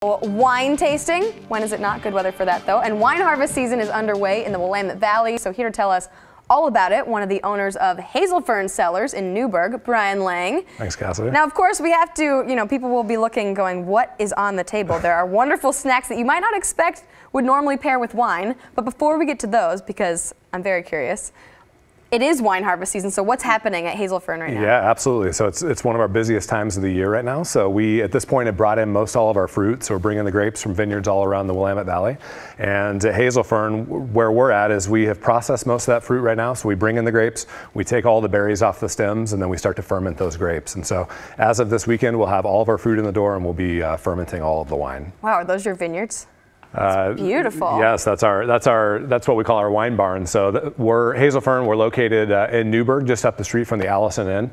Wine tasting. When is it not? Good weather for that, though. And wine harvest season is underway in the Willamette Valley. So here to tell us all about it, one of the owners of Hazelfern Cellars in Newburgh, Brian Lang. Thanks, Cassidy. Now, of course, we have to, people will be looking, going, what is on the table? There are wonderful snacks that you might not expect would normally pair with wine. But before we get to those, because I'm very curious, it is wine harvest season, so what's happening at Hazelfern right now? Yeah, absolutely. So it's one of our busiest times of the year right now. So we, at this point, have brought in most all of our fruit. So we're bringing the grapes from vineyards all around the Willamette Valley. And at Hazelfern, where we're at, is we have processed most of that fruit right now. So we bring in the grapes, we take all the berries off the stems, and then we start to ferment those grapes. And so as of this weekend, we'll have all of our fruit in the door, and we'll be fermenting all of the wine. Wow, are those your vineyards? That's beautiful. Yes, that's what we call our wine barn. So we're Hazelfern. We're located in Newburgh, just up the street from the Allison Inn.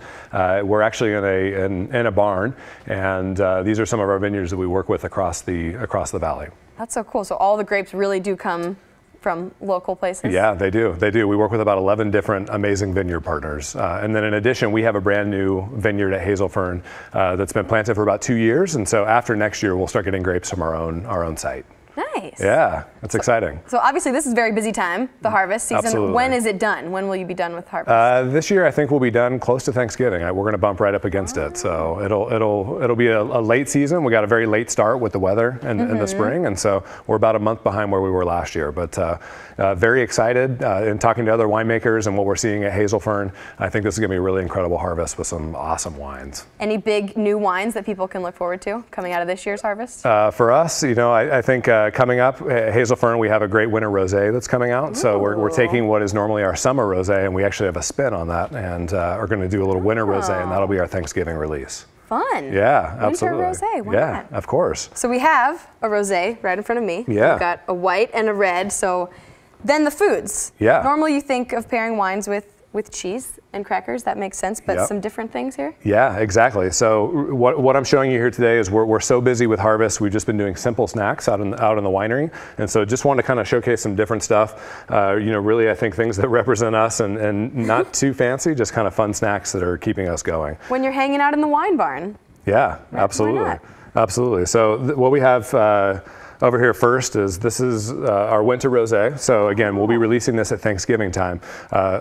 We're actually in a barn, and these are some of our vineyards that we work with across the valley. That's so cool. So all the grapes really do come from local places? Yeah, they do. They do. We work with about 11 different amazing vineyard partners. And then in addition, we have a brand new vineyard at Hazelfern that's been planted for about 2 years. And so after next year, we'll start getting grapes from our own site. Nice. Yeah, it's exciting. So obviously this is very busy time, the harvest season. Absolutely. When is it done? When will you be done with harvest? This year I think we'll be done close to Thanksgiving. We're going to bump right up against it. So it'll be a late season. We got a very late start with the weather in the spring, and so we're about a month behind where we were last year. But very excited in talking to other winemakers and what we're seeing at Hazelfern. I think this is going to be a really incredible harvest with some awesome wines. Any big new wines that people can look forward to coming out of this year's harvest? For us, I think coming up at Hazelfern, we have a great winter rosé that's coming out. Ooh. So we're taking what is normally our summer rosé, and we actually have a spin on that, and are going to do a little winter rosé, and that'll be our Thanksgiving release. Fun. Yeah, absolutely. Winter rosé, why not? Of course. So we have a rosé right in front of me. Yeah. We've got a white and a red. So then the foods. Yeah. Normally you think of pairing wines with cheese and crackers. That makes sense, but some different things here? Yeah, exactly. So what I'm showing you here today is we're so busy with harvest, we've just been doing simple snacks out in the winery. And so just want to kind of showcase some different stuff. Really I think things that represent us and not too fancy, just kind of fun snacks that are keeping us going. When you're hanging out in the wine barn. Yeah, absolutely. Why not? Absolutely. So what we have over here first this is our winter rosé. So again, we'll be releasing this at Thanksgiving time.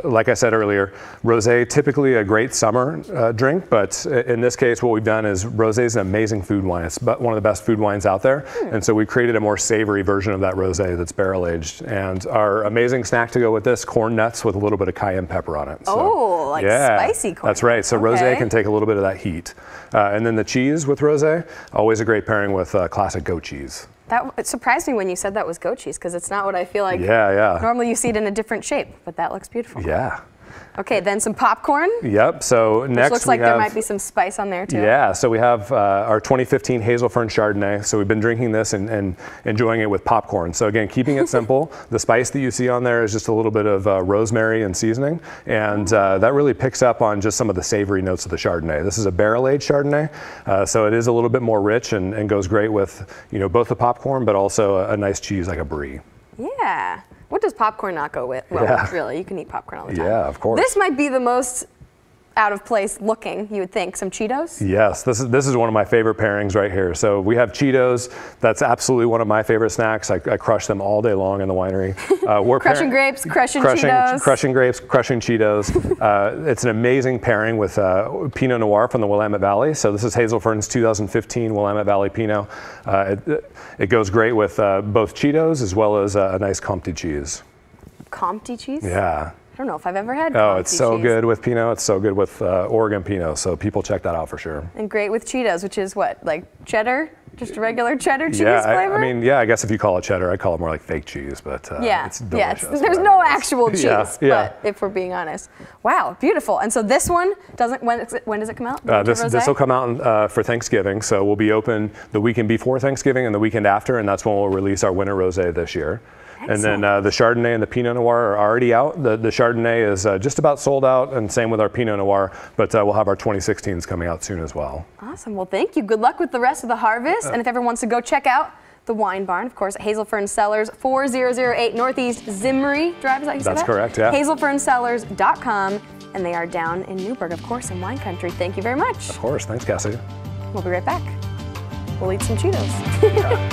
Like I said earlier, rosé typically a great summer drink, but in this case, what we've done is rosé is an amazing food wine. It's one of the best food wines out there, and so we created a more savory version of that rosé that's barrel aged. And our amazing snack to go with this: corn nuts with a little bit of cayenne pepper on it. So, like spicy corn. That's right. So rosé can take a little bit of that heat, and then the cheese with rosé, always a great pairing with classic goat cheese. It surprised me when you said that was goat cheese, because it's not what I feel like. Yeah. Normally you see it in a different shape, but that looks beautiful. Yeah. Okay, then some popcorn. Yep. So next looks like there might be some spice on there too. Yeah. So we have our 2015 Hazelfern Chardonnay. So we've been drinking this and enjoying it with popcorn. So again, keeping it simple. The spice that you see on there is just a little bit of rosemary and seasoning, and that really picks up on just some of the savory notes of the Chardonnay. This is a barrel-aged Chardonnay, so it is a little bit more rich and goes great with both the popcorn, but also a nice cheese like a brie. Yeah. What does popcorn not go with? Well, really, you can eat popcorn all the time. Yeah, of course. This might be the most out of place looking, you would think. Some Cheetos? Yes, this is one of my favorite pairings right here. So we have Cheetos. That's absolutely one of my favorite snacks. I crush them all day long in the winery. We're crushing grapes, crushing Cheetos. Crushing grapes, crushing Cheetos. It's an amazing pairing with Pinot Noir from the Willamette Valley. So this is Hazelfern's 2015 Willamette Valley Pinot. It goes great with both Cheetos as well as a nice Comté cheese. Comté cheese? Yeah. I don't know if I've ever had Comté it's so cheese. good with Pinot. It's so good with Oregon Pinot. So people check that out for sure. And great with Cheetos, which is what, like cheddar? Just a regular cheddar cheese flavor? I guess if you call it cheddar, I call it more like fake cheese, but it's delicious. There's no actual cheese, but if we're being honest. Wow, beautiful. And so this one, when does it come out? This will come out for Thanksgiving, so we'll be open the weekend before Thanksgiving and the weekend after, and that's when we'll release our winter rosé this year. Excellent. And then the Chardonnay and the Pinot Noir are already out. The Chardonnay is just about sold out, and same with our Pinot Noir, but we'll have our 2016s coming out soon as well. Awesome. Well, thank you. Good luck with the rest of the harvest. And if everyone wants to go check out the wine barn, of course, Hazelfern Cellars, 4008 Northeast Zimmery Drive. Is that you said that? That's correct, yeah. HazelfernCellars.com. And they are down in Newburgh, of course, in wine country. Thank you very much. Of course. Thanks, Cassidy. We'll be right back. we'll eat some Cheetos.